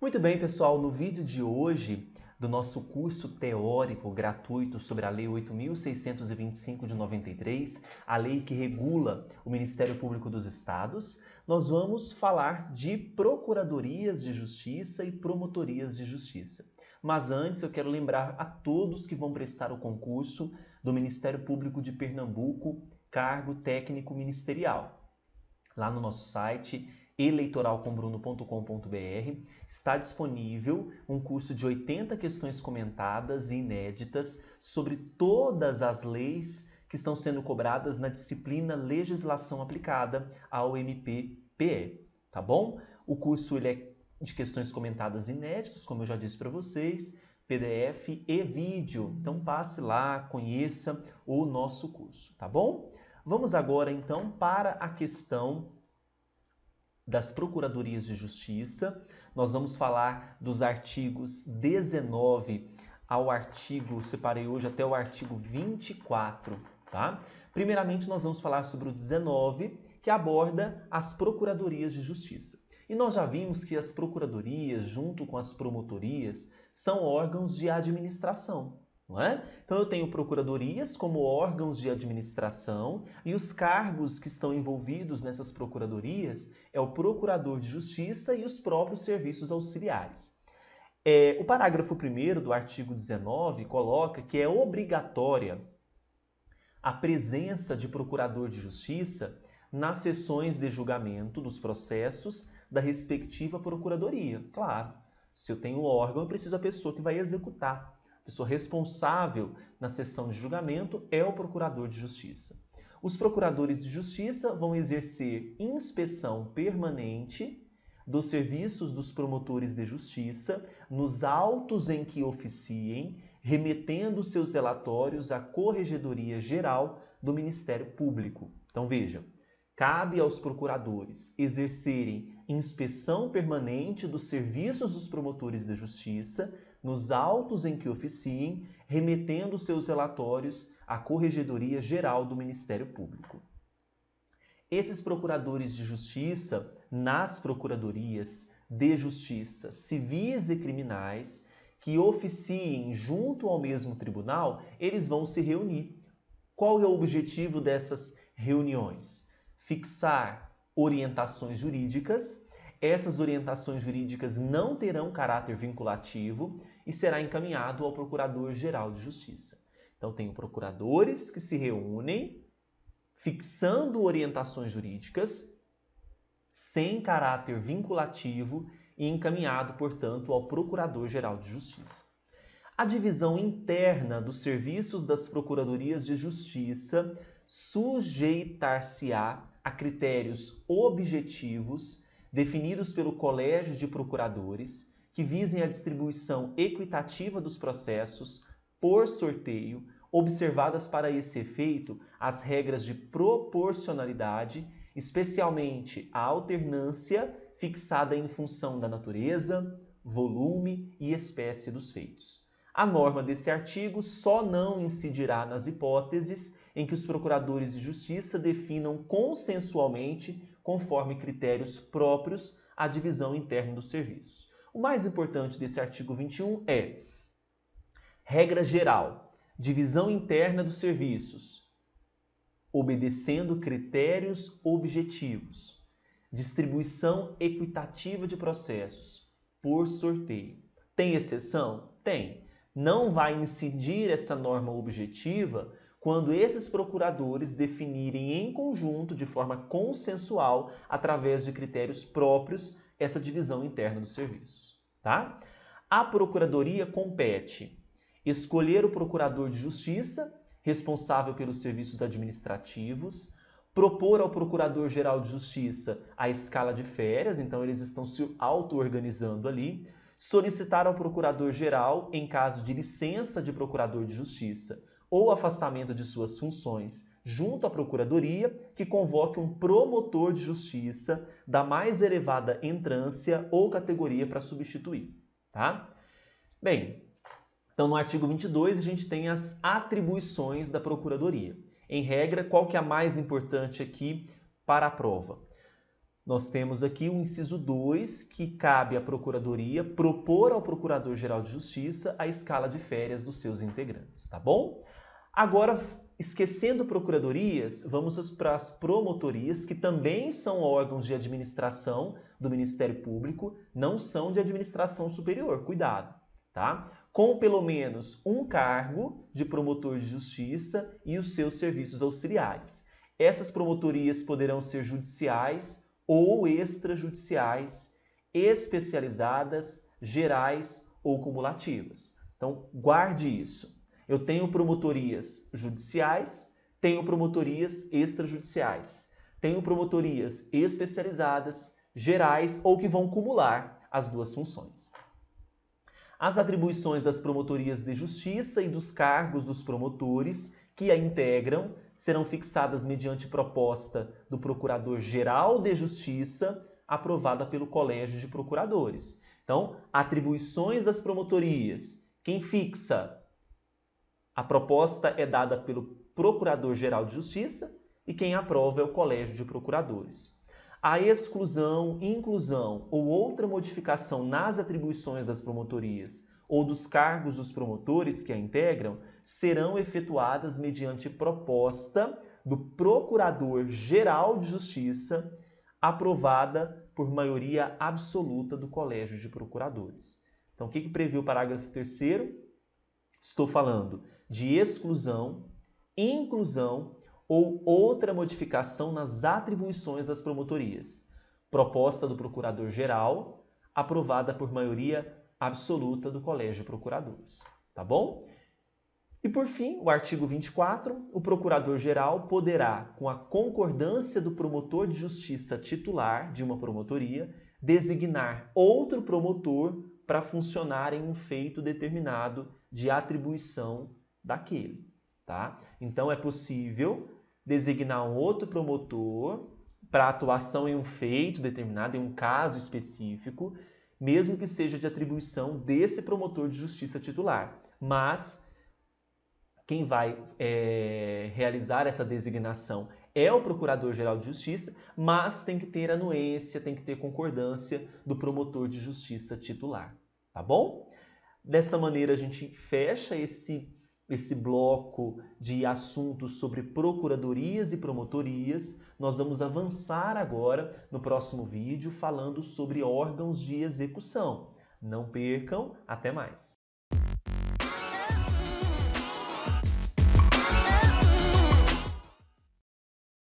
Muito bem, pessoal, no vídeo de hoje do nosso curso teórico gratuito sobre a Lei 8.625 de 93, a lei que regula o Ministério Público dos Estados, nós vamos falar de procuradorias de justiça e promotorias de justiça. Mas antes eu quero lembrar a todos que vão prestar o concurso do Ministério Público de Pernambuco, cargo técnico ministerial. Lá no nosso site eleitoralcombruno.com.br está disponível um curso de 80 questões comentadas e inéditas sobre todas as leis que estão sendo cobradas na disciplina Legislação Aplicada ao MPPE, tá bom? O curso ele é de questões comentadas inéditas, como eu já disse para vocês, PDF e vídeo. Então passe lá, conheça o nosso curso, tá bom? Vamos agora então para a questão das Procuradorias de Justiça. Nós vamos falar dos artigos 19 ao artigo, separei hoje até o artigo 24, tá? Primeiramente, nós vamos falar sobre o 19, que aborda as Procuradorias de Justiça. E nós já vimos que as Procuradorias, junto com as Promotorias, são órgãos de administração. Não é? Então eu tenho procuradorias como órgãos de administração e os cargos que estão envolvidos nessas procuradorias é o procurador de justiça e os próprios serviços auxiliares. O parágrafo 1º do artigo 19 coloca que é obrigatória a presença de procurador de justiça nas sessões de julgamento dos processos da respectiva procuradoria. Claro, se eu tenho órgão, eu preciso da pessoa que vai executar. A pessoa responsável na sessão de julgamento é o procurador de justiça. Os procuradores de justiça vão exercer inspeção permanente dos serviços dos promotores de justiça nos autos em que oficiem, remetendo seus relatórios à Corregedoria Geral do Ministério Público. Então vejam, cabe aos procuradores exercerem inspeção permanente dos serviços dos promotores de justiça nos autos em que oficiem, remetendo seus relatórios à Corregedoria Geral do Ministério Público. Esses procuradores de justiça, nas procuradorias de justiça civis e criminais, que oficiem junto ao mesmo tribunal, eles vão se reunir. Qual é o objetivo dessas reuniões? Fixar orientações jurídicas. Essas orientações jurídicas não terão caráter vinculativo e será encaminhado ao Procurador-Geral de Justiça. Então, tenho procuradores que se reúnem, fixando orientações jurídicas, sem caráter vinculativo e encaminhado, portanto, ao Procurador-Geral de Justiça. A divisão interna dos serviços das Procuradorias de Justiça sujeitar-se-á a critérios objetivos definidos pelo Colégio de Procuradores, que visem a distribuição equitativa dos processos por sorteio, observadas para esse efeito as regras de proporcionalidade, especialmente a alternância fixada em função da natureza, volume e espécie dos feitos. A norma desse artigo só não incidirá nas hipóteses em que os procuradores de justiça definam consensualmente, conforme critérios próprios, a divisão interna dos serviços. O mais importante desse artigo 21 é: regra geral, divisão interna dos serviços, obedecendo critérios objetivos, distribuição equitativa de processos, por sorteio. Tem exceção? Tem. Não vai incidir essa norma objetiva quando esses procuradores definirem em conjunto, de forma consensual, através de critérios próprios, essa divisão interna dos serviços. Tá? A Procuradoria compete escolher o Procurador de Justiça, responsável pelos serviços administrativos, propor ao Procurador-Geral de Justiça a escala de férias, então eles estão se auto-organizando ali, solicitar ao Procurador-Geral, em caso de licença de Procurador de Justiça ou afastamento de suas funções, junto à Procuradoria, que convoque um promotor de justiça da mais elevada entrância ou categoria para substituir. Tá? Bem, então no artigo 22 a gente tem as atribuições da Procuradoria. Em regra, qual que é a mais importante aqui para a prova? Nós temos aqui o inciso 2, que cabe à Procuradoria propor ao Procurador-Geral de Justiça a escala de férias dos seus integrantes, tá bom? Agora, esquecendo procuradorias, vamos para as promotorias, que também são órgãos de administração do Ministério Público, não são de administração superior, cuidado, tá? Com pelo menos um cargo de promotor de justiça e os seus serviços auxiliares. Essas promotorias poderão ser judiciais ou extrajudiciais, especializadas, gerais ou cumulativas. Então, guarde isso. Eu tenho promotorias judiciais, tenho promotorias extrajudiciais, tenho promotorias especializadas, gerais ou que vão cumular as duas funções. As atribuições das promotorias de justiça e dos cargos dos promotores que a integram serão fixadas mediante proposta do Procurador-Geral de Justiça, aprovada pelo Colégio de Procuradores. Então, atribuições das promotorias. Quem fixa? A proposta é dada pelo Procurador-Geral de Justiça e quem aprova é o Colégio de Procuradores. A exclusão, inclusão ou outra modificação nas atribuições das promotorias ou dos cargos dos promotores que a integram serão efetuadas mediante proposta do Procurador-Geral de Justiça, aprovada por maioria absoluta do Colégio de Procuradores. Então, o que prevê o parágrafo 3º? Estou falando de exclusão, inclusão ou outra modificação nas atribuições das promotorias. Proposta do Procurador-Geral, aprovada por maioria absoluta do Colégio de Procuradores. Tá bom? E por fim, o artigo 24, o Procurador-Geral poderá, com a concordância do promotor de justiça titular de uma promotoria, designar outro promotor para funcionar em um feito determinado de atribuição daquele. Tá? Então, é possível designar um outro promotor para atuação em um feito determinado, em um caso específico, mesmo que seja de atribuição desse promotor de justiça titular. Mas quem vai realizar essa designação é o Procurador-Geral de Justiça, mas tem que ter anuência, tem que ter concordância do promotor de justiça titular. Tá bom? Desta maneira, a gente fecha esse bloco de assuntos sobre procuradorias e promotorias. Nós vamos avançar agora no próximo vídeo falando sobre órgãos de execução. Não percam, até mais!